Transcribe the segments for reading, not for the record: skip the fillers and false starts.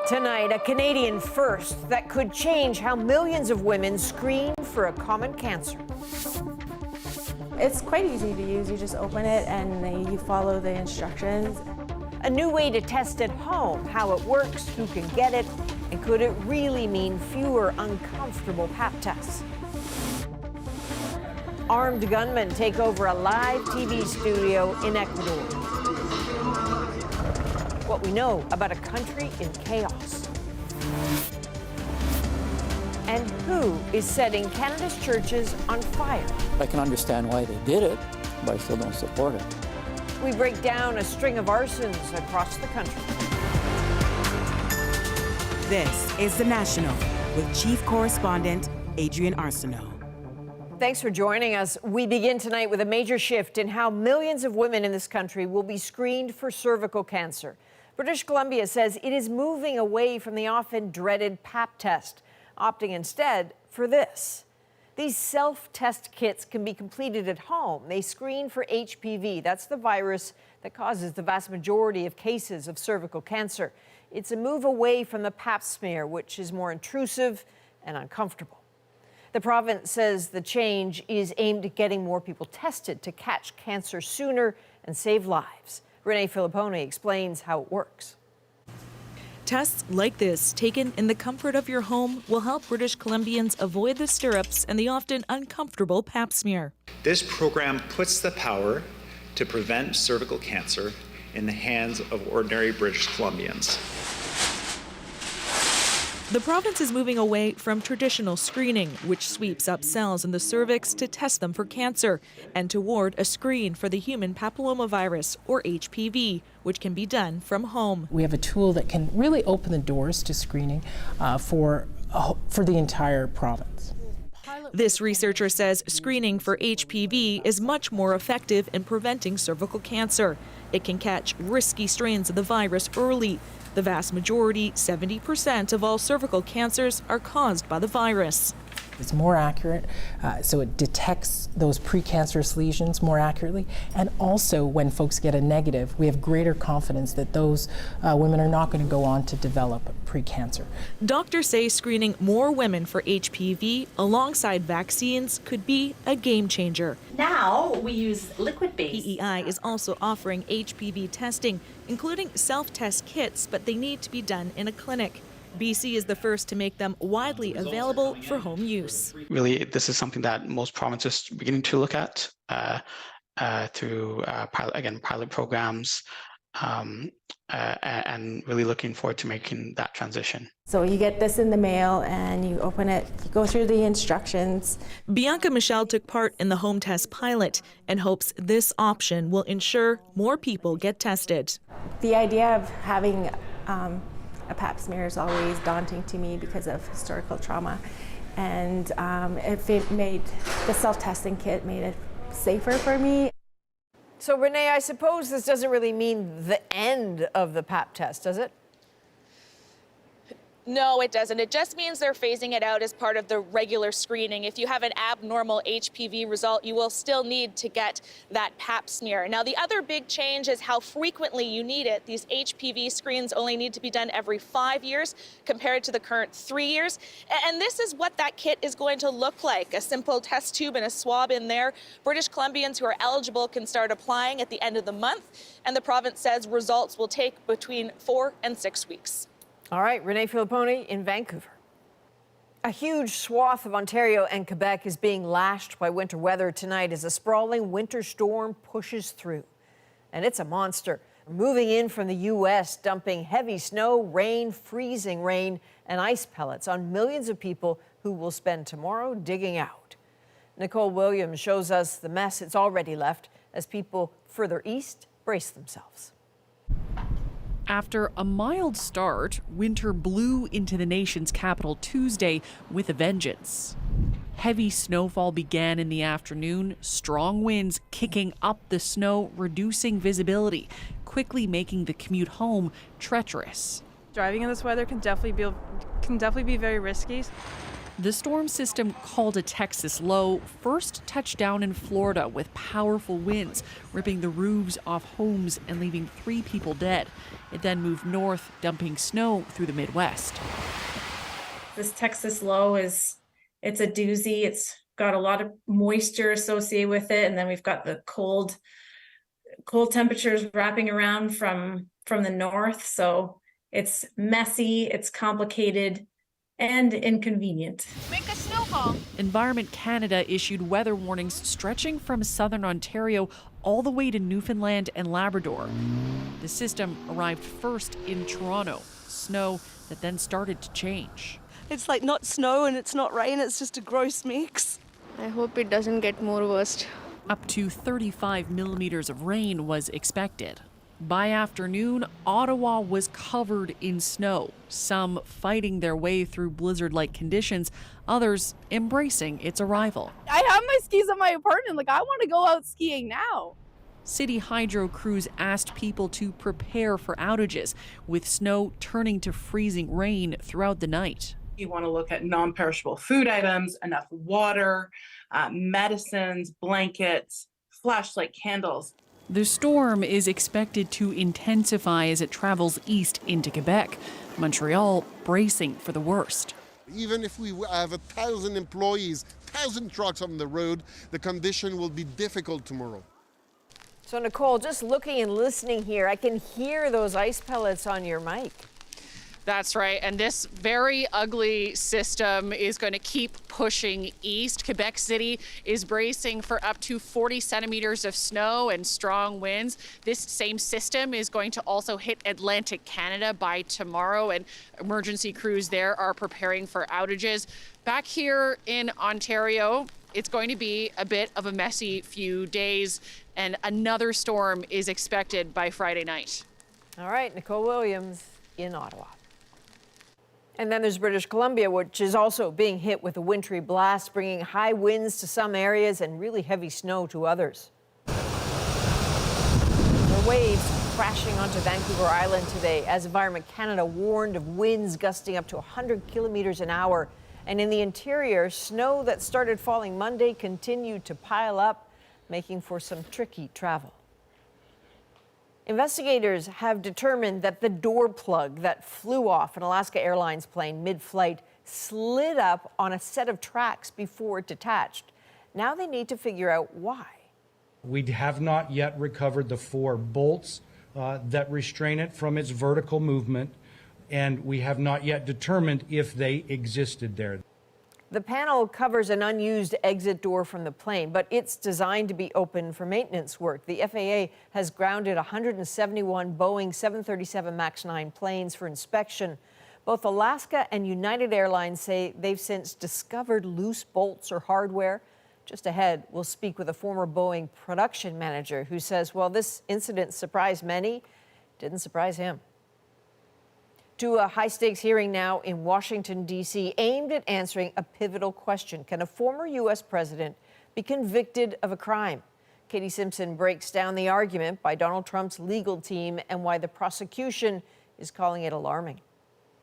Tonight, a Canadian first that could change how millions of women screen for a common cancer. It's quite easy to use. You just open it and you follow the instructions. A new way to test at home how it works, who can get it, and could it really mean fewer uncomfortable pap tests? Armed gunmen take over a live TV studio in Ecuador. What we know about a country in chaos. And who is setting Canada's churches on fire? I can understand why they did it, but I still don't support it. We break down a string of arsons across the country. This is The National with Chief Correspondent Adrian Arsenault. Thanks for joining us. We begin tonight with a major shift in how millions of women in this country will be screened for cervical cancer. British Columbia says it is moving away from the often dreaded pap test, opting instead for this. These self-test kits can be completed at home. They screen for HPV. That's the virus that causes the vast majority of cases of cervical cancer. It's a move away from the pap smear, which is more intrusive and uncomfortable. The province says the change is aimed at getting more people tested to catch cancer sooner and save lives. Renee Filipponi explains how it works. Tests like this, taken in the comfort of your home, will help British Columbians avoid the stirrups and the often uncomfortable pap smear. This program puts the power to prevent cervical cancer in the hands of ordinary British Columbians. The province is moving away from traditional screening, which sweeps up cells in the cervix to test them for cancer, and toward a screen for the human papillomavirus, or HPV, which can be done from home. We have a tool that can really open the doors to screening for the entire province. This researcher says screening for HPV is much more effective in preventing cervical cancer. It can catch risky strains of the virus early. The vast majority, 70% of all cervical cancers, are caused by the virus. It's more accurate, so it detects those precancerous lesions more accurately. And also, when folks get a negative, we have greater confidence that those women are not going to go on to develop precancer. Doctors say screening more women for HPV alongside vaccines could be a game changer. Now we use liquid-based. PEI is also offering HPV testing, including self-test kits, but they need to be done in a clinic. BC is the first to make them widely available for home use. Really, this is something that most provinces are beginning to look at through pilot programs, and really looking forward to making that transition. So you get this in the mail and you open it, you go through the instructions. Bianca Michel took part in the home test pilot and hopes this option will ensure more people get tested. The idea of having a pap smear is always daunting to me because of historical trauma, and if it made the self-testing kit made it safer for me. So Renee, I suppose this doesn't really mean the end of the pap test, does it? No, it doesn't. It just means they're phasing it out as part of the regular screening. If you have an abnormal HPV result, you will still need to get that pap smear. Now, the other big change is how frequently you need it. These HPV screens only need to be done every 5 years compared to the current 3 years. And this is what that kit is going to look like. A simple test tube and a swab in there. British Columbians who are eligible can start applying at the end of the month. And the province says results will take between 4 and 6 weeks. All right, Renee Filipponi in Vancouver. A huge swath of Ontario and Quebec is being lashed by winter weather tonight as a sprawling winter storm pushes through. And it's a monster, moving in from the U.S., dumping heavy snow, rain, freezing rain, and ice pellets on millions of people who will spend tomorrow digging out. Nicole Williams shows us the mess it's already left as people further east brace themselves. After a mild start, winter blew into the nation's capital Tuesday with a vengeance. Heavy snowfall began in the afternoon, strong winds kicking up the snow, reducing visibility, quickly making the commute home treacherous. Driving in this weather can definitely be very risky. The storm system, called a Texas low, first touched down in Florida with powerful winds, ripping the roofs off homes and leaving 3 people dead. It then moved north, dumping snow through the Midwest. This Texas low it's a doozy. It's got a lot of moisture associated with it, and then we've got the cold temperatures wrapping around from the north. So it's messy, it's complicated, and inconvenient. Make a snowball. Environment Canada issued weather warnings stretching from southern Ontario all the way to Newfoundland and Labrador. The system arrived first in Toronto, snow that then started to change. It's like not snow and it's not rain, it's just a gross mix. I hope it doesn't get more worse. Up to 35 millimeters of rain was expected. By afternoon, Ottawa was covered in snow, some fighting their way through blizzard-like conditions, others embracing its arrival. I have my skis in my apartment. Like, I want to go out skiing now. City hydro crews asked people to prepare for outages, with snow turning to freezing rain throughout the night. You want to look at non-perishable food items, enough water, medicines, blankets, flashlight, candles. The storm is expected to intensify as it travels east into Quebec. Montreal bracing for the worst. Even if we have 1,000 employees, 1,000 trucks on the road, the condition will be difficult tomorrow. So Nicole, just looking and listening here, I can hear those ice pellets on your mic. That's right. And this very ugly system is going to keep pushing east. Quebec City is bracing for up to 40 centimeters of snow and strong winds. This same system is going to also hit Atlantic Canada by tomorrow, and emergency crews there are preparing for outages. Back here in Ontario, it's going to be a bit of a messy few days, and another storm is expected by Friday night. All right, Nicole Williams in Ottawa. And then there's British Columbia, which is also being hit with a wintry blast, bringing high winds to some areas and really heavy snow to others. There are waves crashing onto Vancouver Island today as Environment Canada warned of winds gusting up to 100 kilometers an hour. And in the interior, snow that started falling Monday continued to pile up, making for some tricky travel. Investigators have determined that the door plug that flew off an Alaska Airlines plane mid-flight slid up on a set of tracks before it detached. Now they need to figure out why. We have not yet recovered the 4 bolts that restrain it from its vertical movement, and we have not yet determined if they existed there. The panel covers an unused exit door from the plane, but it's designed to be open for maintenance work. The FAA has grounded 171 Boeing 737 MAX 9 planes for inspection. Both Alaska and United Airlines say they've since discovered loose bolts or hardware. Just ahead, we'll speak with a former Boeing production manager who says, well, this incident surprised many, didn't surprise him. To a high-stakes hearing now in Washington, D.C., aimed at answering a pivotal question. Can a former U.S. president be convicted of a crime? Katie Simpson breaks down the argument by Donald Trump's legal team and why the prosecution is calling it alarming.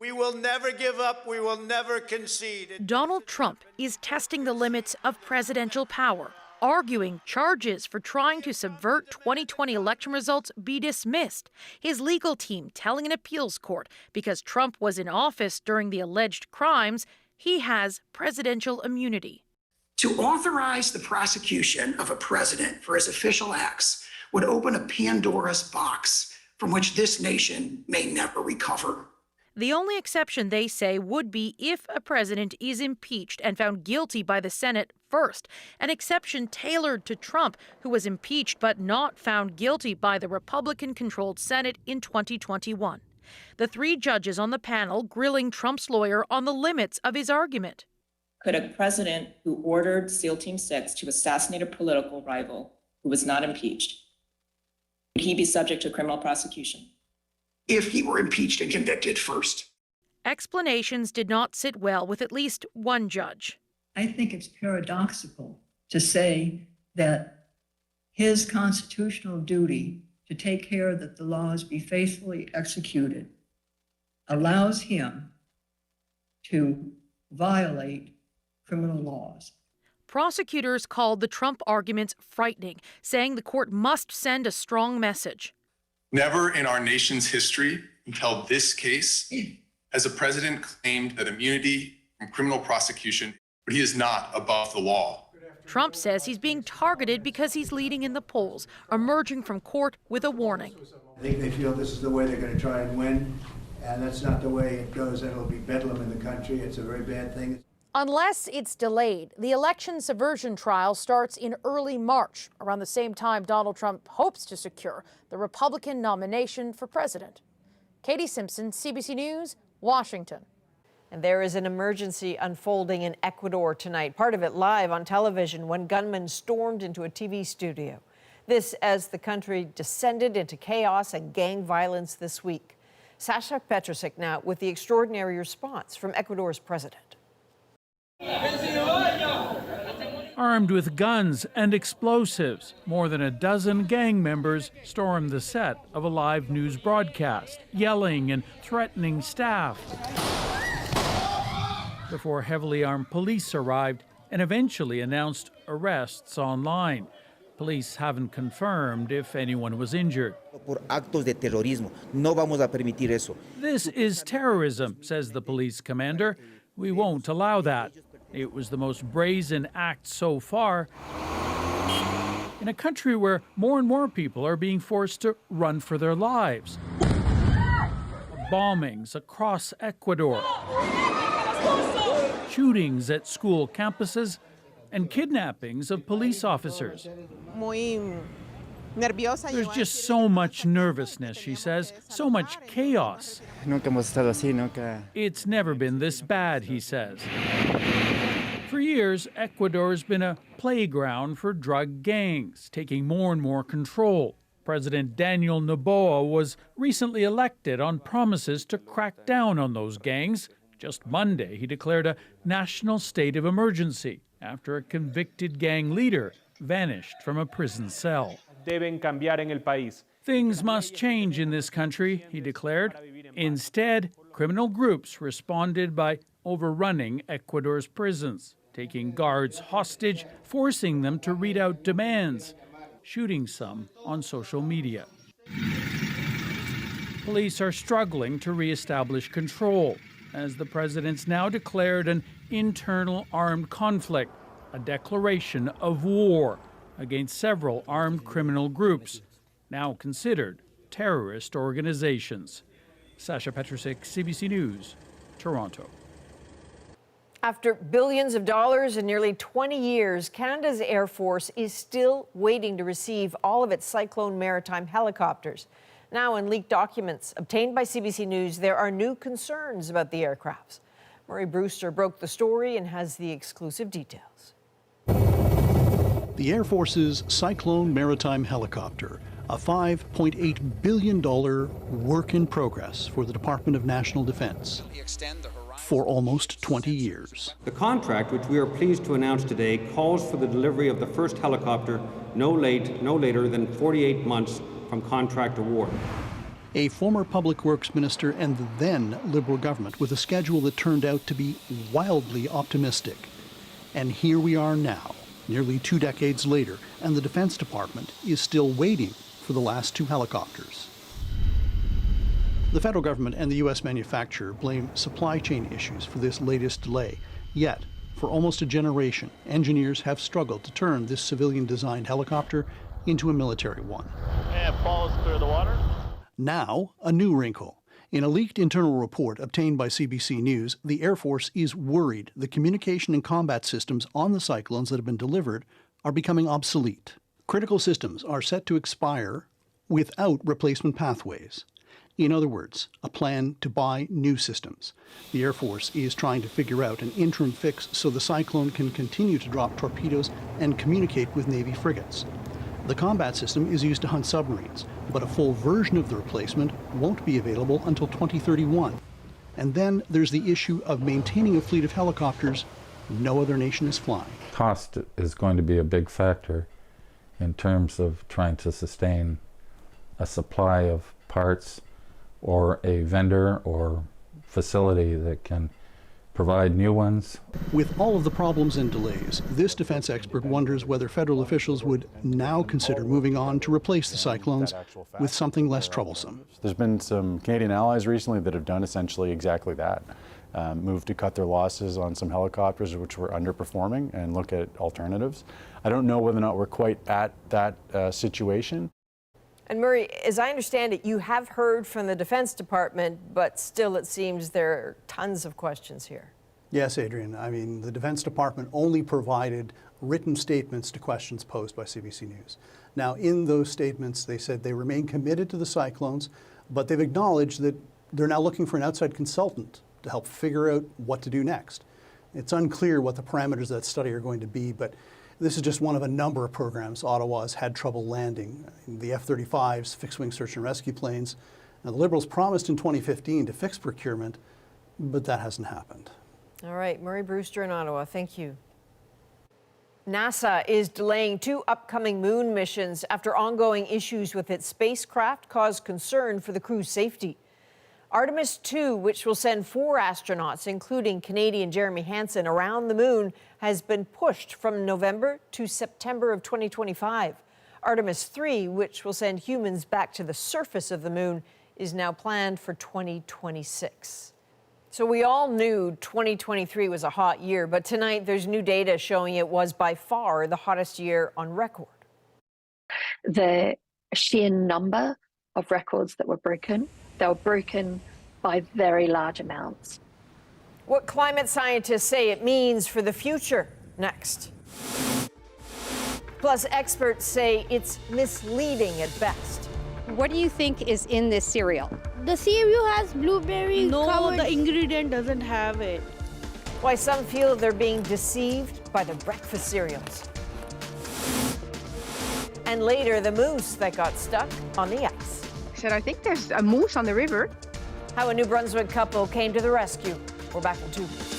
We will never give up. We will never concede. Donald Trump is testing the limits of presidential power, arguing charges for trying to subvert 2020 election results be dismissed. His legal team telling an appeals court because Trump was in office during the alleged crimes, he has presidential immunity. To authorize the prosecution of a president for his official acts would open a Pandora's box from which this nation may never recover. The only exception, they say, would be if a president is impeached and found guilty by the Senate first, an exception tailored to Trump, who was impeached but not found guilty by the Republican-controlled Senate in 2021. The 3 judges on the panel grilling Trump's lawyer on the limits of his argument. Could a president who ordered SEAL Team 6 to assassinate a political rival who was not impeached, would he be subject to criminal prosecution? If he were impeached and convicted first. Explanations did not sit well with at least one judge. I think it's paradoxical to say that his constitutional duty to take care that the laws be faithfully executed allows him to violate criminal laws. Prosecutors called the Trump arguments frightening, saying the court must send a strong message. Never in our nation's history until this case has a president claimed that immunity from criminal prosecution, but he is not above the law. Trump says he's being targeted because he's leading in the polls, emerging from court with a warning. I think they feel this is the way they're going to try and win, and that's not the way it goes. It'll be bedlam in the country. It's a very bad thing. Unless it's delayed, the election subversion trial starts in early March, around the same time Donald Trump hopes to secure the Republican nomination for president. Katie Simpson, CBC News, Washington. And there is an emergency unfolding in Ecuador tonight, part of it live on television when gunmen stormed into a TV studio. This as the country descended into chaos and gang violence this week. Sasha Petrusik now with the extraordinary response from Ecuador's president. Armed with guns and explosives, more than a dozen gang members stormed the set of a live news broadcast, yelling and threatening staff, before heavily armed police arrived and eventually announced arrests online. Police haven't confirmed if anyone was injured. This is terrorism, says the police commander. We won't allow that. It was the most brazen act so far in a country where more and more people are being forced to run for their lives. Bombings across Ecuador, shootings at school campuses, and kidnappings of police officers. There's just so much nervousness, she says, so much chaos. It's never been this bad, he says. For years, Ecuador's been a playground for drug gangs, taking more and more control. President Daniel Noboa was recently elected on promises to crack down on those gangs. Just Monday, he declared a national state of emergency after a convicted gang leader vanished from a prison cell. Things must change in this country, he declared. Instead, criminal groups responded by overrunning Ecuador's prisons, taking guards hostage, forcing them to read out demands, shooting some on social media. Police are struggling to reestablish control, as the president's now declared an internal armed conflict, a declaration of war against several armed criminal groups, now considered terrorist organizations. Sasha Petrusik, CBC News, Toronto. After billions of dollars and nearly 20 years, Canada's Air Force is still waiting to receive all of its Cyclone maritime helicopters. Now, in leaked documents obtained by CBC News, there are new concerns about the aircrafts. Murray Brewster broke the story and has the exclusive details. The Air Force's Cyclone maritime helicopter, a $5.8 billion work in progress for the Department of National Defense for almost 20 years. The contract, which we are pleased to announce today, calls for the delivery of the first helicopter no later than 48 months from contract award. A former public works minister and the then Liberal government with a schedule that turned out to be wildly optimistic. And here we are now, nearly 2 decades later, and the Defense Department is still waiting for the last 2 helicopters. The federal government and the U.S. manufacturer blame supply chain issues for this latest delay. Yet, for almost a generation, engineers have struggled to turn this civilian-designed helicopter into a military one. And Paul's clear the water. Now, a new wrinkle. In a leaked internal report obtained by CBC News, the Air Force is worried the communication and combat systems on the Cyclones that have been delivered are becoming obsolete. Critical systems are set to expire without replacement pathways. In other words, a plan to buy new systems. The Air Force is trying to figure out an interim fix so the Cyclone can continue to drop torpedoes and communicate with Navy frigates. The combat system is used to hunt submarines, but a full version of the replacement won't be available until 2031. And then there's the issue of maintaining a fleet of helicopters no other nation is flying. Cost is going to be a big factor in terms of trying to sustain a supply of parts or a vendor or facility that can provide new ones. With all of the problems and delays, this defense expert wonders whether federal officials would now consider moving on to replace the cyclones with something less troublesome. There's been some Canadian allies recently that have done essentially exactly that. Moved to cut their losses on some helicopters which were underperforming and look at alternatives. I don't know whether or not we're quite at that situation. And Murray, as I understand it, you have heard from the Defense Department, but still it seems there are tons of questions here. Yes, Adrian. I mean, the Defense Department only provided written statements to questions posed by CBC News. Now, in those statements, they said they remain committed to the cyclones, but they've acknowledged that they're now looking for an outside consultant to help figure out what to do next. It's unclear what the parameters of that study are going to be, but this is just one of a number of programs Ottawa's had trouble landing. The F-35s, fixed-wing search and rescue planes. Now, the Liberals promised in 2015 to fix procurement, but that hasn't happened. All right, Murray Brewster in Ottawa, thank you. NASA is delaying 2 upcoming moon missions after ongoing issues with its spacecraft caused concern for the crew's safety. Artemis 2, which will send 4 astronauts, including Canadian Jeremy Hansen, around the moon, has been pushed from November to September of 2025. Artemis 3, which will send humans back to the surface of the moon, is now planned for 2026. So we all knew 2023 was a hot year, but tonight there's new data showing it was by far the hottest year on record. The sheer number of records that were broken, they were broken by very large amounts. What climate scientists say it means for the future, next. Plus, experts say it's misleading at best. What do you think is in this cereal? The cereal has blueberry covered. The ingredient doesn't have it. Why some feel they're being deceived by the breakfast cereals. And later, the moose that got stuck on the ice. I think there's a moose on the river. How a New Brunswick couple came to the rescue. We're back in 2 weeks.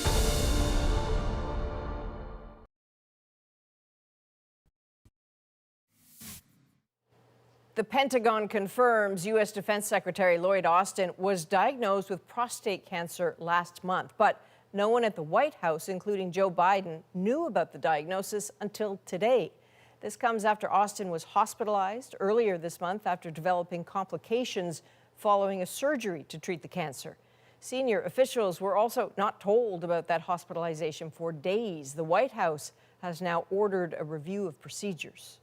The Pentagon confirms U.S. Defense Secretary Lloyd Austin was diagnosed with prostate cancer last month, but no one at the White House, including Joe Biden, knew about the diagnosis until today. This comes after Austin was hospitalized earlier this month after developing complications following a surgery to treat the cancer. Senior officials were also not told about that hospitalization for days. The White House has now ordered a review of procedures.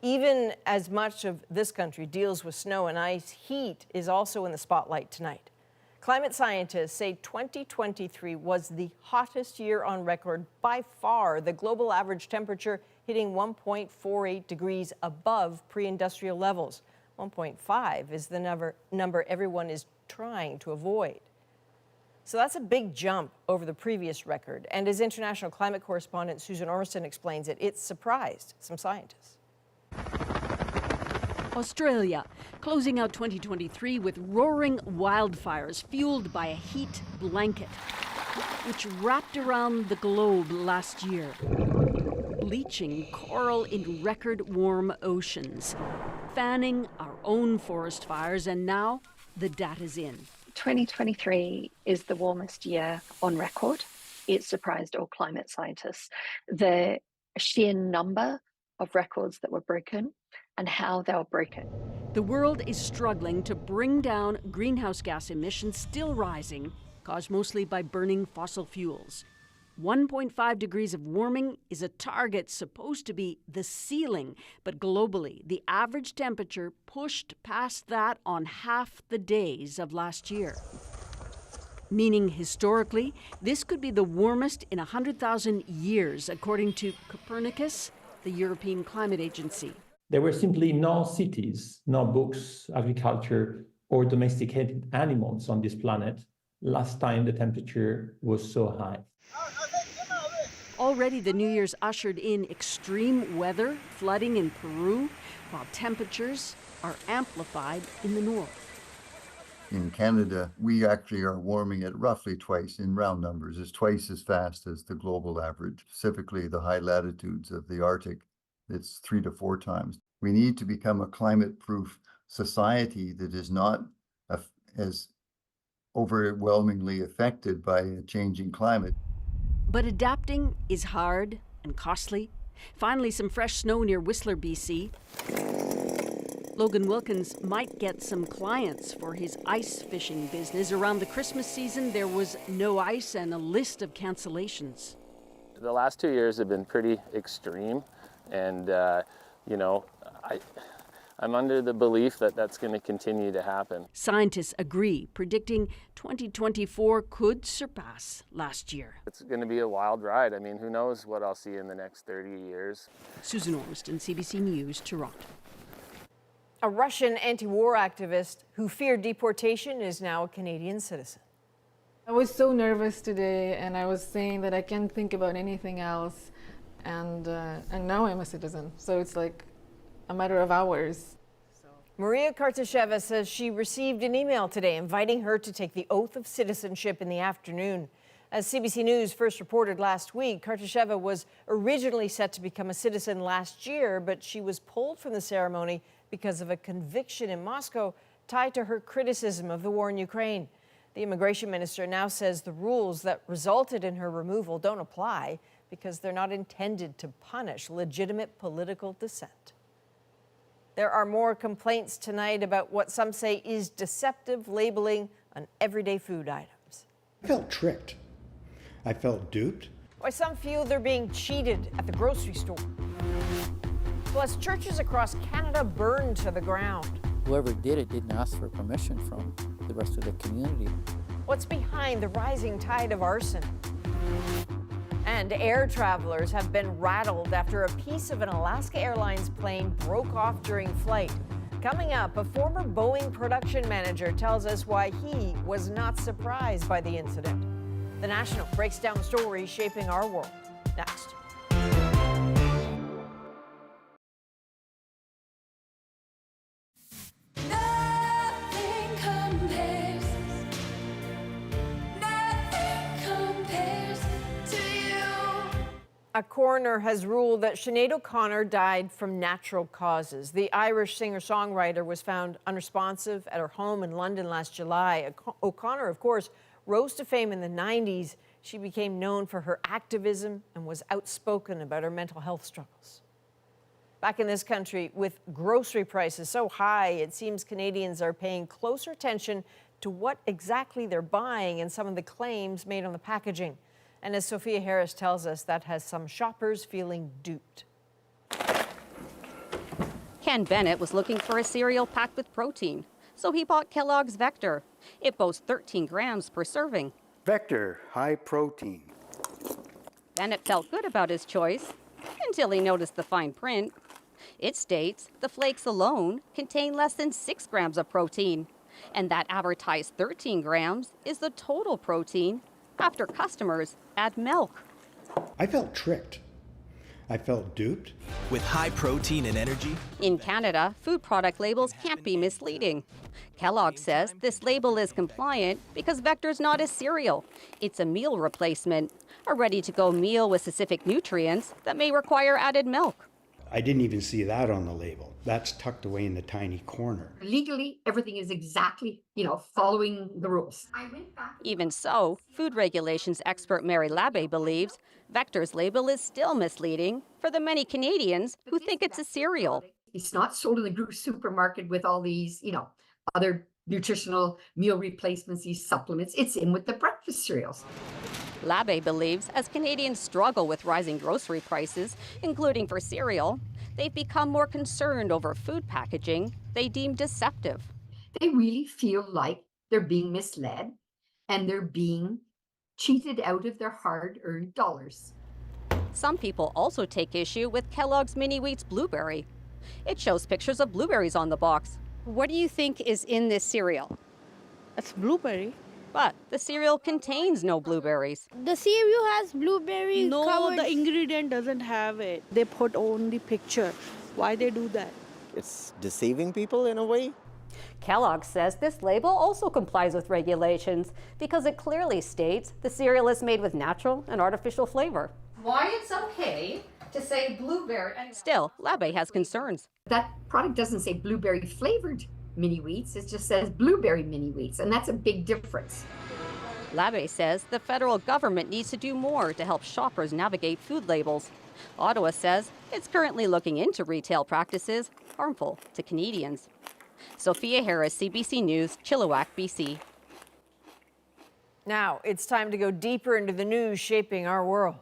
Even as much of this country deals with snow and ice, heat is also in the spotlight tonight. Climate scientists say 2023 was the hottest year on record by far, the global average temperature hitting 1.48 degrees above pre-industrial levels. 1.5 is the number everyone is trying to avoid. So that's a big jump over the previous record. And as international climate correspondent Susan Ormiston explains it, it surprised some scientists. Australia, closing out 2023 with roaring wildfires fueled by a heat blanket, which wrapped around the globe last year, bleaching coral in record warm oceans, fanning our own forest fires, and now the data's in. 2023 is the warmest year on record. It surprised all climate scientists. The sheer number of records that were broken and how they were broken. The world is struggling to bring down greenhouse gas emissions, still rising, caused mostly by burning fossil fuels. 1.5 degrees of warming is a target supposed to be the ceiling, but globally, the average temperature pushed past that on half the days of last year. Meaning, historically, this could be the warmest in 100,000 years, according to Copernicus, the European Climate Agency. There were simply no cities, no books, agriculture, or domesticated animals on this planet last time the temperature was so high. Already the New Year's ushered in extreme weather, flooding in Peru, while temperatures are amplified in the north. In Canada, we actually are warming at roughly twice, in round numbers, is twice as fast as the global average, specifically the high latitudes of the Arctic. It's 3 to 4 times. We need to become a climate-proof society that is not as overwhelmingly affected by a changing climate. But adapting is hard and costly. Finally, some fresh snow near Whistler, BC. Logan Wilkins might get some clients for his ice fishing business. Around the Christmas season, there was no ice and a list of cancellations. The last 2 years have been pretty extreme, and I'm under the belief that that's going to continue to happen. Scientists agree, predicting 2024 could surpass last year. It's going to be a wild ride. I mean, who knows what I'll see in the next 30 years. Susan Ormiston, CBC News, Toronto. A Russian anti-war activist who feared deportation is now a Canadian citizen. I was so nervous today, and I was saying that I can't think about anything else, and now I'm a citizen. So it's like a matter of hours. Maria Kartasheva says she received an email today inviting her to take the oath of citizenship in the afternoon. As CBC News first reported last week, Kartasheva was originally set to become a citizen last year, but she was pulled from the ceremony because of a conviction in Moscow tied to her criticism of the war in Ukraine. The immigration minister now says the rules that resulted in her removal don't apply because they're not intended to punish legitimate political dissent. There are more complaints tonight about what some say is deceptive labeling on everyday food items. I felt tricked. I felt duped. Why some feel they're being cheated at the grocery store. Plus, churches across Canada burned to the ground. Whoever did it didn't ask for permission from the rest of the community. What's behind the rising tide of arson? And air travelers have been rattled after a piece of an Alaska Airlines plane broke off during flight. Coming up, a former Boeing production manager tells us why he was not surprised by the incident. The National breaks down the stories shaping our world. Next. A coroner has ruled that Sinéad O'Connor died from natural causes. The Irish singer-songwriter was found unresponsive at her home in London last July. O'Connor, of course, rose to fame in the 90s. She became known for her activism and was outspoken about her mental health struggles. Back in this country, with grocery prices so high, it seems Canadians are paying closer attention to what exactly they're buying and some of the claims made on the packaging. And as Sophia Harris tells us, that has some shoppers feeling duped. Ken Bennett was looking for a cereal packed with protein, so he bought Kellogg's Vector. It boasts 13 grams per serving. Vector, high protein. Bennett felt good about his choice until he noticed the fine print. It states the flakes alone contain less than 6 grams of protein, and that advertised 13 grams is the total protein after customers add milk. I felt tricked. I felt duped. With high protein and energy? In Canada, food product labels can't be misleading. Kellogg says this label is compliant because Vector's not a cereal. It's a meal replacement, a ready-to-go meal with specific nutrients that may require added milk. I didn't even see that on the label. That's tucked away in the tiny corner. Legally, everything is exactly, following the rules. Even so, food regulations expert Mary Labbe believes Vector's label is still misleading for the many Canadians who think it's a cereal. It's not sold in the group supermarket with all these, other nutritional meal replacements, these supplements. It's in with the breakfast cereals. Labbe believes as Canadians struggle with rising grocery prices, including for cereal, they've become more concerned over food packaging they deem deceptive. They really feel like they're being misled and they're being cheated out of their hard-earned dollars. Some people also take issue with Kellogg's Mini Wheats Blueberry. It shows pictures of blueberries on the box. What do you think is in this cereal? It's blueberry. But the cereal contains no blueberries. The cereal has blueberries. No, the ingredient doesn't have it. They put only picture. Why they do that? It's deceiving people in a way. Kellogg says this label also complies with regulations because it clearly states the cereal is made with natural and artificial flavor. Why it's okay to say blueberry? Still, Labbe has concerns. That product doesn't say blueberry flavored. mini wheats. It just says blueberry mini wheats, and that's a big difference. Labbé says the federal government needs to do more to help shoppers navigate food labels. Ottawa says it's currently looking into retail practices harmful to Canadians. Sophia Harris, CBC News, Chilliwack, BC. Now, it's time to go deeper into the news shaping our world.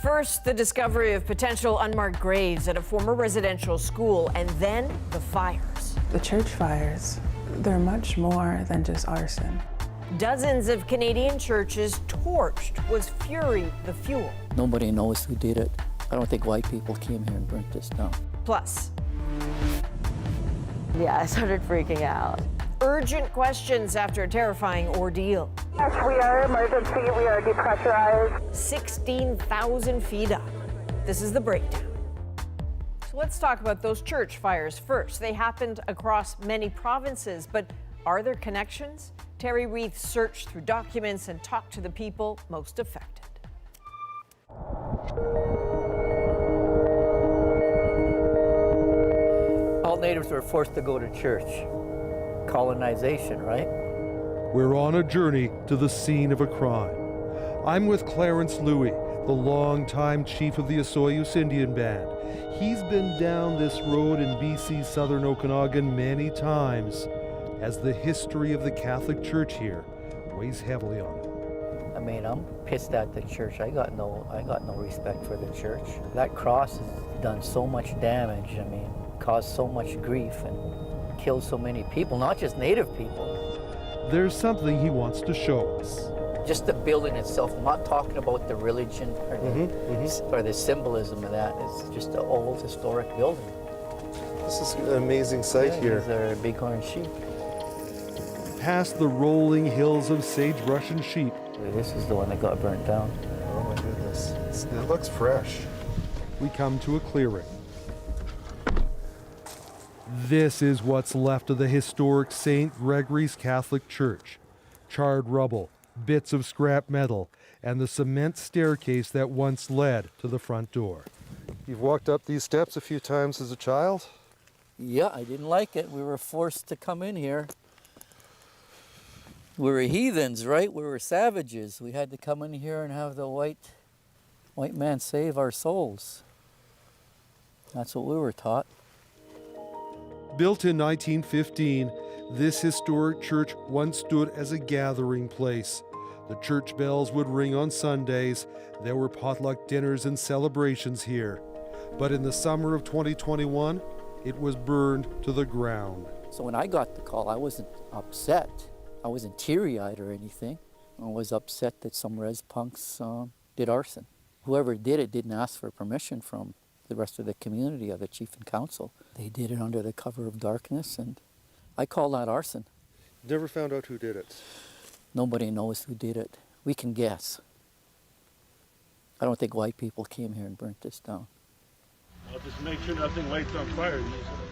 First, the discovery of potential unmarked graves at a former residential school, and then the fires. The church fires, they're much more than just arson. Dozens of Canadian churches torched. Was fury the fuel? Nobody knows who did it. I don't think white people came here and burnt this down. Plus, yeah, I started freaking out. Urgent questions after a terrifying ordeal. Yes, we are emergency. We are depressurized. 16,000 feet up. This is the breakdown. So let's talk about those church fires first. They happened across many provinces, but are there connections? Terry Reith searched through documents and talked to the people most affected. All natives were forced to go to church. Colonization, right? We're on a journey to the scene of a crime. I'm with Clarence Louie, the longtime chief of the Osoyoos Indian Band. He's been down this road in BC's southern Okanagan many times, as the history of the Catholic Church here weighs heavily on him. I mean, I'm pissed at the church. I got no respect for the church. That cross has done so much damage. I mean, caused so much grief and killed so many people, not just Native people. There's something he wants to show us. Just the building itself. I'm not talking about the religion or the symbolism of that. It's just an old historic building. This is an amazing sight here. These are bighorn sheep. Past the rolling hills of sagebrush and sheep. This is the one that got burnt down. Oh my goodness. It looks fresh. We come to a clearing. This is what's left of the historic St. Gregory's Catholic Church. Charred rubble, bits of scrap metal, and the cement staircase that once led to the front door. You've walked up these steps a few times as a child? Yeah, I didn't like it. We were forced to come in here. We were heathens, right? We were savages. We had to come in here and have the white man save our souls. That's what we were taught. Built in 1915, this historic church once stood as a gathering place. The church bells would ring on Sundays. There were potluck dinners and celebrations here. But in the summer of 2021, it was burned to the ground. So when I got the call, I wasn't upset. I wasn't teary-eyed or anything. I was upset that some res punks did arson. Whoever did it didn't ask for permission from the rest of the community, of the chief and council. They did it under the cover of darkness, and I call that arson. Never found out who did it? Nobody knows who did it. We can guess. I don't think white people came here and burnt this down. I'll just make sure nothing lights on fire.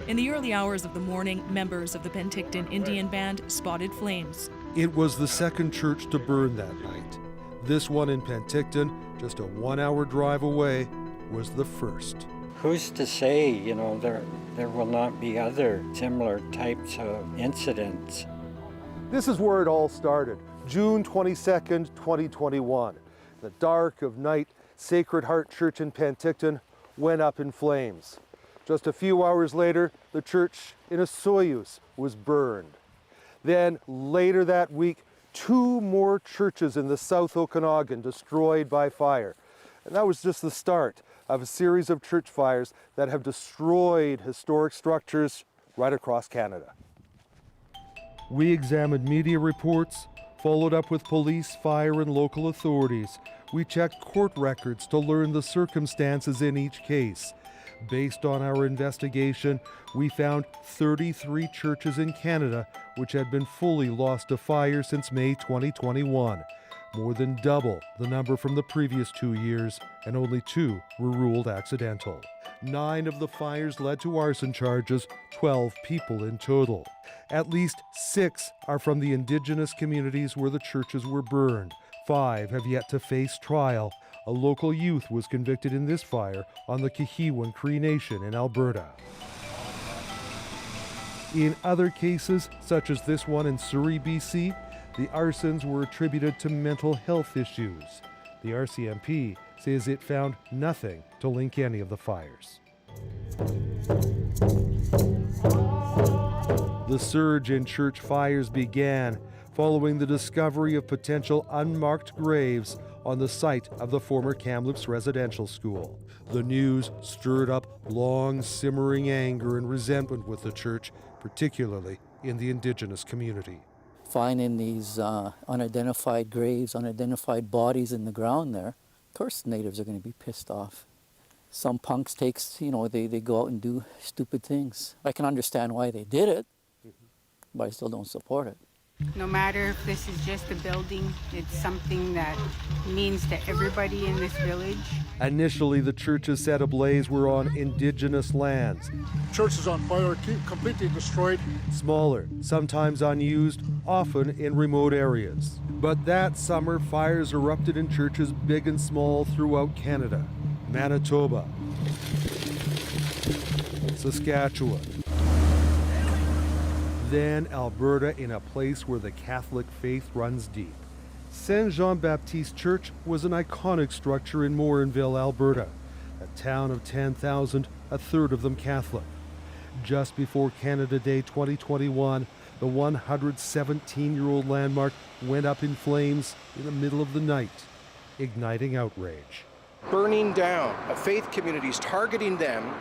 In the early hours of the morning, members of the Penticton Indian Band spotted flames. It was the second church to burn that night. This one in Penticton, just a 1-hour drive away, was the first. Who's to say, you know, there will not be other similar types of incidents? This is where it all started, June 22nd, 2021. The dark of night, Sacred Heart Church in Penticton went up in flames. Just a few hours later, the church in Osoyoos was burned. Then later that week, 2 more churches in the South Okanagan destroyed by fire. And that was just the start of a series of church fires that have destroyed historic structures right across Canada. We examined media reports, followed up with police, fire, and local authorities. We checked court records to learn the circumstances in each case. Based on our investigation, we found 33 churches in Canada which had been fully lost to fire since May 2021. More than double the number from the previous 2 years, and only 2 were ruled accidental. 9 of the fires led to arson charges, 12 people in total. At least 6 are from the Indigenous communities where the churches were burned. 5 have yet to face trial. A local youth was convicted in this fire on the Kihiwan Cree Nation in Alberta. In other cases, such as this one in Surrey, BC, the arsons were attributed to mental health issues. The RCMP says it found nothing to link any of the fires. The surge in church fires began following the discovery of potential unmarked graves on the site of the former Kamloops residential school. The news stirred up long simmering anger and resentment with the church, particularly in the Indigenous community. Finding these unidentified graves, unidentified bodies in the ground there, of course the natives are going to be pissed off. Some punks they go out and do stupid things. I can understand why they did it, but I still don't support it. No matter if this is just a building, it's something that means to everybody in this village. Initially, the churches set ablaze were on Indigenous lands. Church is on fire, completely destroyed. Smaller, sometimes unused, often in remote areas. But that summer, fires erupted in churches big and small throughout Canada. Manitoba, Saskatchewan, then Alberta, in a place where the Catholic faith runs deep. Saint Jean-Baptiste Church was an iconic structure in Morinville, Alberta, a town of 10,000, a third of them Catholic. Just before Canada Day 2021, the 117-year-old landmark went up in flames in the middle of the night, igniting outrage. Burning down faith communities, targeting them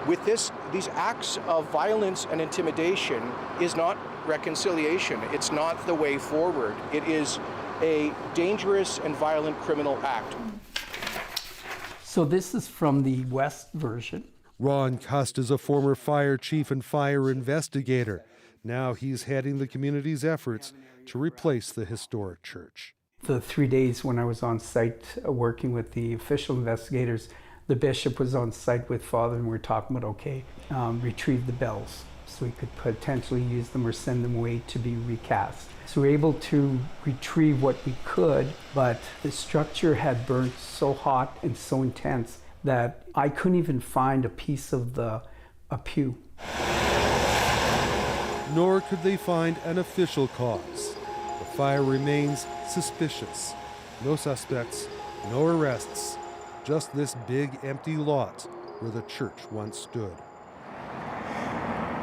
with these acts of violence and intimidation is not reconciliation. It's not the way forward. It is a dangerous and violent criminal act. So this is from the West version. Ron Cust is a former fire chief and fire investigator. Now he's heading the community's efforts to replace the historic church. The 3 days when I was on site working with the official investigators, the bishop was on site with Father and we were talking about, retrieve the bells so we could potentially use them or send them away to be recast. So we were able to retrieve what we could, but the structure had burned so hot and so intense that I couldn't even find a piece of a pew. Nor could they find an official cause. The fire remains suspicious. No suspects, no arrests. Just this big empty lot where the church once stood.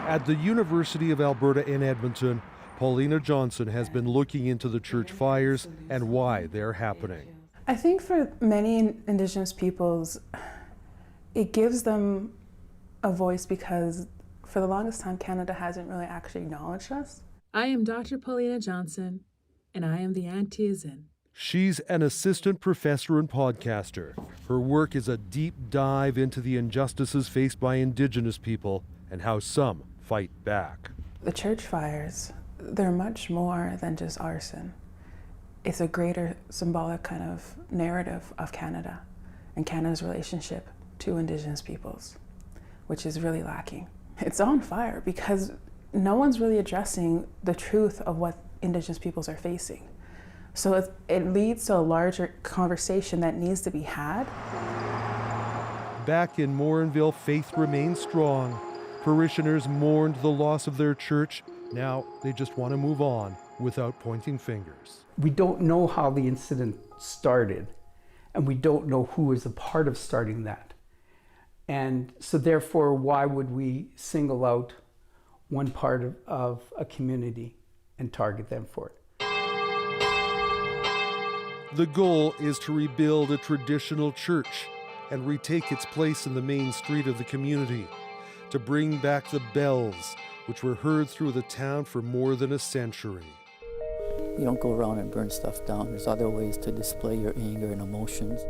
At the University of Alberta in Edmonton, Paulina Johnson has been looking into the church fires and why they're happening. I think for many Indigenous peoples, it gives them a voice because for the longest time, Canada hasn't really actually acknowledged us. I am Dr. Paulina Johnson, and I am the Auntie Zin. She's an assistant professor and podcaster. Her work is a deep dive into the injustices faced by Indigenous people and how some fight back. The church fires, they're much more than just arson. It's a greater symbolic kind of narrative of Canada and Canada's relationship to Indigenous peoples, which is really lacking. It's on fire because no one's really addressing the truth of what Indigenous peoples are facing. So it leads to a larger conversation that needs to be had. Back in Morinville, faith remains strong. Parishioners mourned the loss of their church. Now they just want to move on without pointing fingers. We don't know how the incident started, and we don't know who is a part of starting that. And so therefore, why would we single out one part of a community and target them for it? The goal is to rebuild a traditional church and retake its place in the main street of the community, to bring back the bells, which were heard through the town for more than a century. You don't go around and burn stuff down. There's other ways to display your anger and emotions.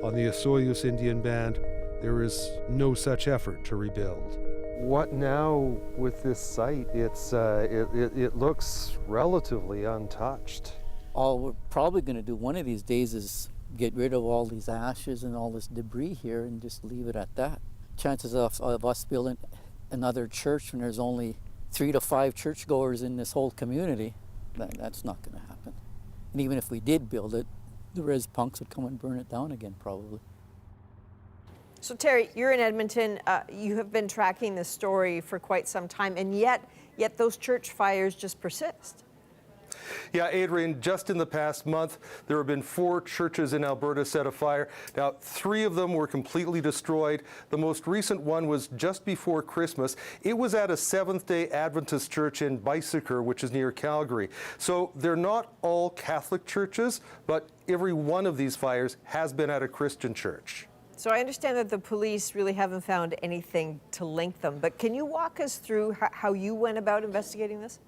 On the Osoyoos Indian Band, there is no such effort to rebuild. What now with this site? It looks relatively untouched. All we're probably going to do one of these days is get rid of all these ashes and all this debris here and just leave it at that. Chances of us building another church when there's only 3 to 5 churchgoers in this whole community, that's not going to happen. And even if we did build it, the res punks would come and burn it down again probably. So Terry, you're in Edmonton. You have been tracking this story for quite some time, and yet yet those church fires just persist. Yeah, Adrian, just in the past month, there have been 4 churches in Alberta set afire. Now, 3 of them were completely destroyed. The most recent one was just before Christmas. It was at a Seventh-day Adventist church in Bicycle, which is near Calgary. So they're not all Catholic churches, but every one of these fires has been at a Christian church. So I understand that the police really haven't found anything to link them, but can you walk us through how you went about investigating this?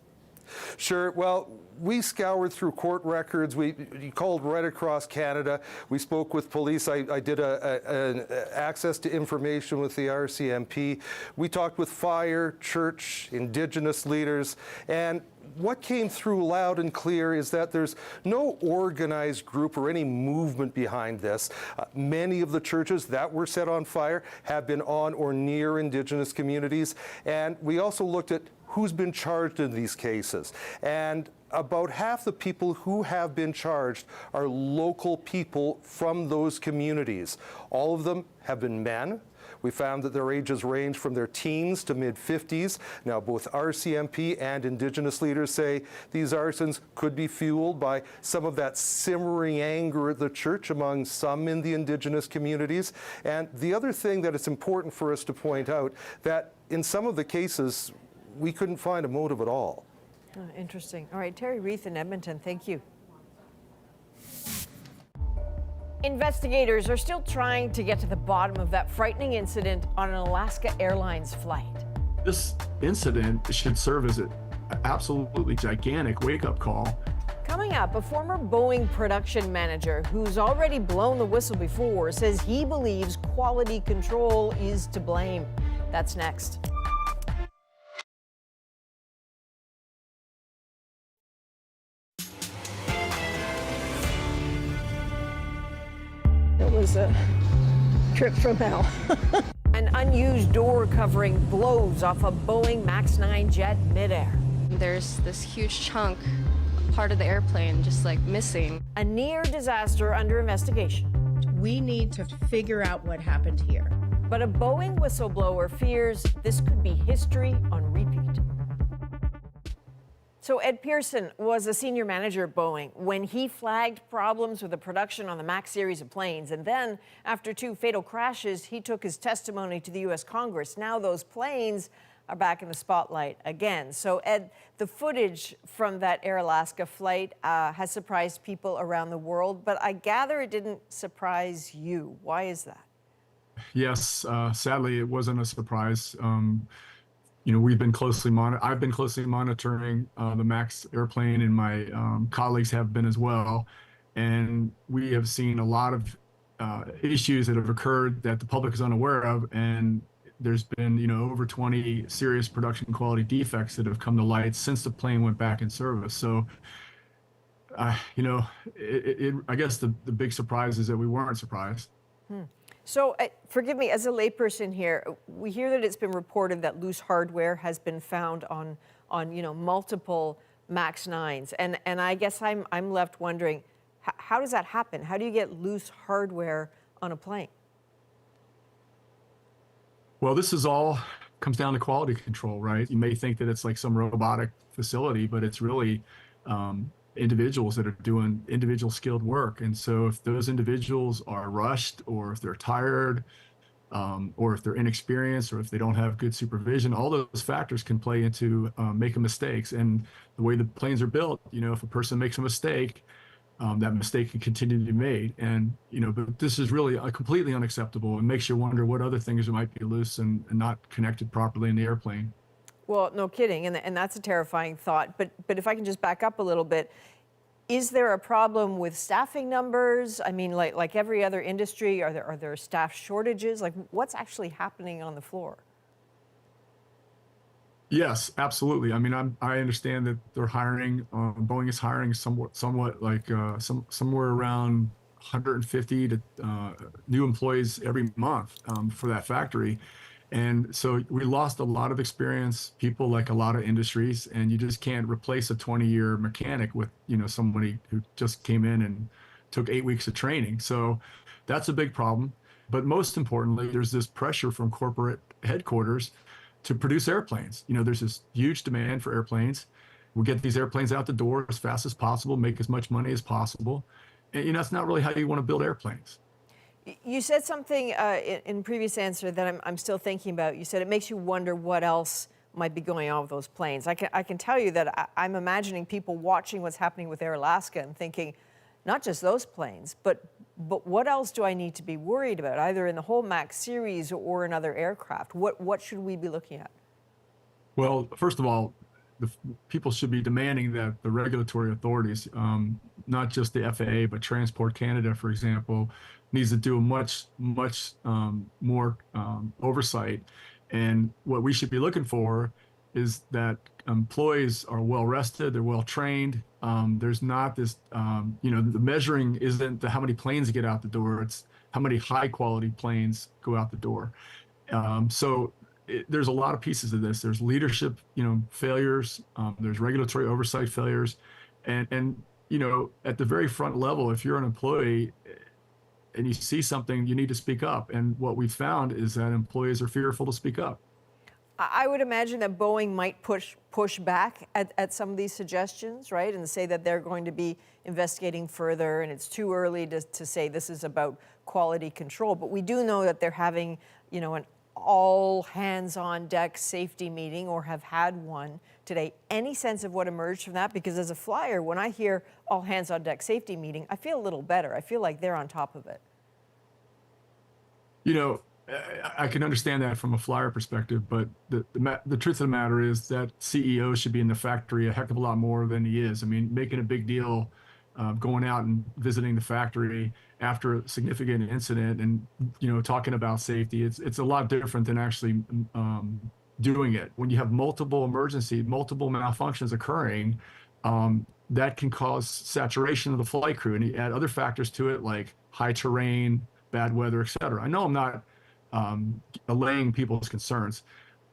Sure. Well, we scoured through court records. We called right across Canada. We spoke with police. I did an access to information with the RCMP. We talked with fire, church, Indigenous leaders, and what came through loud and clear is that there's no organized group or any movement behind this. Many of the churches that were set on fire have been on or near Indigenous communities, and we also looked at who's been charged in these cases. And about half the people who have been charged are local people from those communities. All of them have been men. We found that their ages range from their teens to mid-50s. Now, both RCMP and Indigenous leaders say these arsons could be fueled by some of that simmering anger at the church among some in the Indigenous communities. And the other thing that it's important for us to point out, that in some of the cases, we couldn't find a motive at all. Oh, interesting. All right, Terry Reith in Edmonton, thank you. Investigators are still trying to get to the bottom of that frightening incident on an Alaska Airlines flight. This incident should serve as an absolutely gigantic wake-up call. Coming up, a former Boeing production manager who's already blown the whistle before says he believes quality control is to blame. That's next. It was a trip from hell. An unused door covering blows off a Boeing MAX 9 jet midair. There's this huge chunk, part of the airplane, just like missing. A near disaster under investigation. We need to figure out what happened here. But a Boeing whistleblower fears this could be history on repeat. So Ed Pearson was a senior manager at Boeing when he flagged problems with the production on the MAX series of planes. And then, after 2 fatal crashes, he took his testimony to the U.S. Congress. Now those planes are back in the spotlight again. So Ed, the footage from that Air Alaska flight has surprised people around the world, but I gather it didn't surprise you. Why is that? Yes, sadly, it wasn't a surprise. You know, I've been closely monitoring the MAX airplane, and my colleagues have been as well. And we have seen a lot of issues that have occurred that the public is unaware of. And there's been, you know, over 20 serious production quality defects that have come to light since the plane went back in service. So, you know, I guess the big surprise is that we weren't surprised. So forgive me, as a layperson here, we hear that it's been reported that loose hardware has been found on you know, multiple MAX 9s. And I guess I'm left wondering, how does that happen? How do you get loose hardware on a plane? Well, this is all comes down to quality control, right? You may think that it's like some robotic facility, but it's really individuals that are doing individual skilled work. And so if those individuals are rushed, or if they're tired, or if they're inexperienced, or if they don't have good supervision, all those factors can play into making mistakes. And the way the planes are built, you know, if a person makes a mistake, that mistake can continue to be made. And, you know, but this is really completely unacceptable, and makes you wonder what other things might be loose and not connected properly in the airplane. Well, no kidding, and that's a terrifying thought. But if I can just back up a little bit, is there a problem with staffing numbers? I mean, like every other industry, are there staff shortages? Like, what's actually happening on the floor? Yes, absolutely. I mean, I understand that they're hiring. Boeing is hiring somewhat like somewhere around 150 to new employees every month for that factory. And so we lost a lot of experience, people like a lot of industries, and you just can't replace a 20-year mechanic with, you know, somebody who just came in and took 8 weeks of training. So that's a big problem. But most importantly, there's this pressure from corporate headquarters to produce airplanes. You know, there's this huge demand for airplanes. We'll get these airplanes out the door as fast as possible, make as much money as possible. And, you know, that's not really how you want to build airplanes. You said something in previous answer that I'm still thinking about. You said it makes you wonder what else might be going on with those planes. I can tell you that I'm imagining people watching what's happening with Air Alaska and thinking, not just those planes, but what else do I need to be worried about, either in the whole MAX series or in other aircraft? What should we be looking at? Well, first of all, people should be demanding that the regulatory authorities, not just the FAA, but Transport Canada, for example, needs to do a much more oversight. And what we should be looking for is that employees are well rested, they're well trained. There's not this, you know, the measuring isn't how many planes get out the door, it's how many high quality planes go out the door. There's a lot of pieces of this. There's leadership, you know, failures. There's regulatory oversight failures, and you know, at the very front level, if you're an employee and you see something, you need to speak up. And what we've found is that employees are fearful to speak up. I would imagine that Boeing might push back at some of these suggestions, right, and say that they're going to be investigating further, and it's too early to say this is about quality control. But we do know that they're having, you know, an all hands on deck safety meeting, or have had one today. Any sense of what emerged from that? Because as a flyer, when I hear all hands on deck safety meeting, I feel a little better. I feel like they're on top of it. You know, I can understand that from a flyer perspective, but the truth of the matter is that CEO should be in the factory a heck of a lot more than he is. I mean, making a big deal, going out and visiting the factory after a significant incident and, you know, talking about safety, it's a lot different than actually doing it. When you have multiple malfunctions occurring, that can cause saturation of the flight crew, and you add other factors to it like high terrain, bad weather, et cetera. I know I'm not allaying people's concerns.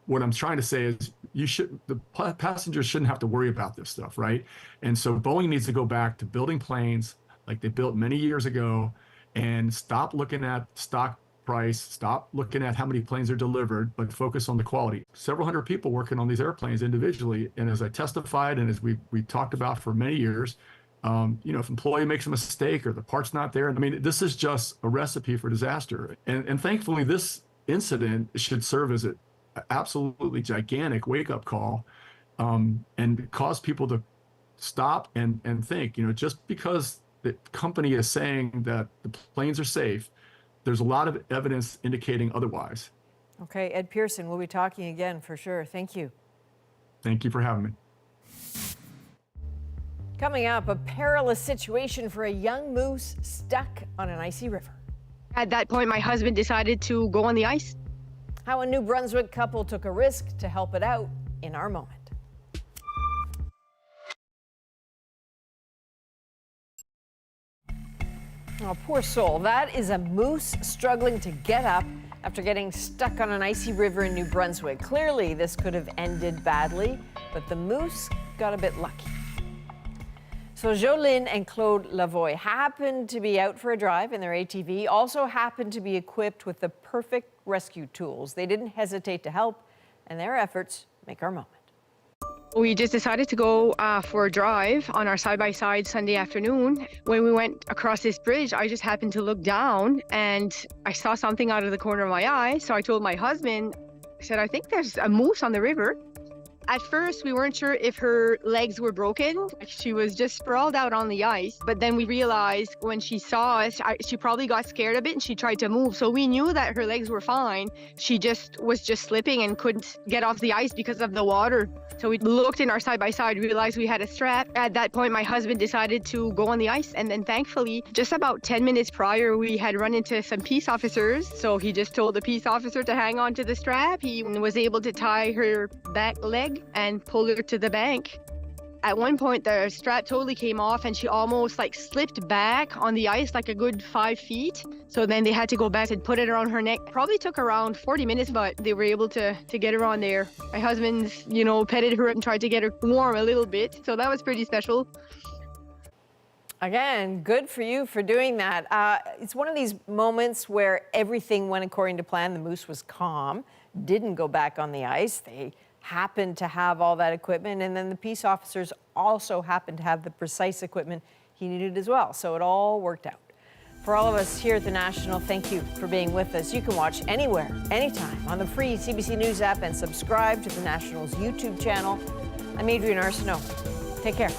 What I'm trying to say is the passengers shouldn't have to worry about this stuff, right? And so Boeing needs to go back to building planes like they built many years ago and stop looking at stock price, stop looking at how many planes are delivered, but focus on the quality. Several hundred people working on these airplanes individually. And as I testified and as we talked about for many years, you know, if an employee makes a mistake or the part's not there, I mean, this is just a recipe for disaster. And thankfully, this incident should serve as an absolutely gigantic wake-up call, and cause people to stop and think, you know, just because the company is saying that the planes are safe, there's a lot of evidence indicating otherwise. Okay, Ed Pearson, we'll be talking again for sure. Thank you. Thank you for having me. Coming up, a perilous situation for a young moose stuck on an icy river. At that point, my husband decided to go on the ice. How a New Brunswick couple took a risk to help it out in our moment. Oh, poor soul. That is a moose struggling to get up after getting stuck on an icy river in New Brunswick. Clearly, this could have ended badly, but the moose got a bit lucky. So Jolene and Claude Lavoie happened to be out for a drive in their ATV, also happened to be equipped with the perfect rescue tools. They didn't hesitate to help, and their efforts make our moment. We just decided to go for a drive on our side-by-side Sunday afternoon. When we went across this bridge, I just happened to look down and I saw something out of the corner of my eye. So I told my husband, I said, I think there's a moose on the river. At first, we weren't sure if her legs were broken. She was just sprawled out on the ice. But then we realized when she saw us, she probably got scared a bit and she tried to move. So we knew that her legs were fine. She was just slipping and couldn't get off the ice because of the water. So we looked in our side-by-side, realized we had a strap. At that point, my husband decided to go on the ice. And then thankfully, just about 10 minutes prior, we had run into some peace officers. So he just told the peace officer to hang on to the strap. He was able to tie her back leg and pull her to the bank. At one point, the strap totally came off and she almost slipped back on the ice like a good 5 feet. So then they had to go back and put it around her neck. Probably took around 40 minutes, but they were able to get her on there. My husband, petted her and tried to get her warm a little bit. So that was pretty special. Again, good for you for doing that. It's one of these moments where everything went according to plan. The moose was calm. didn't go back on the ice. They happened to have all that equipment, and then the peace officers also happened to have the precise equipment he needed as well. So it all worked out. For all of us here at The National, thank you for being with us. You can watch anywhere, anytime on the free CBC News app and subscribe to The National's YouTube channel. I'm Adrienne Arsenault. Take care.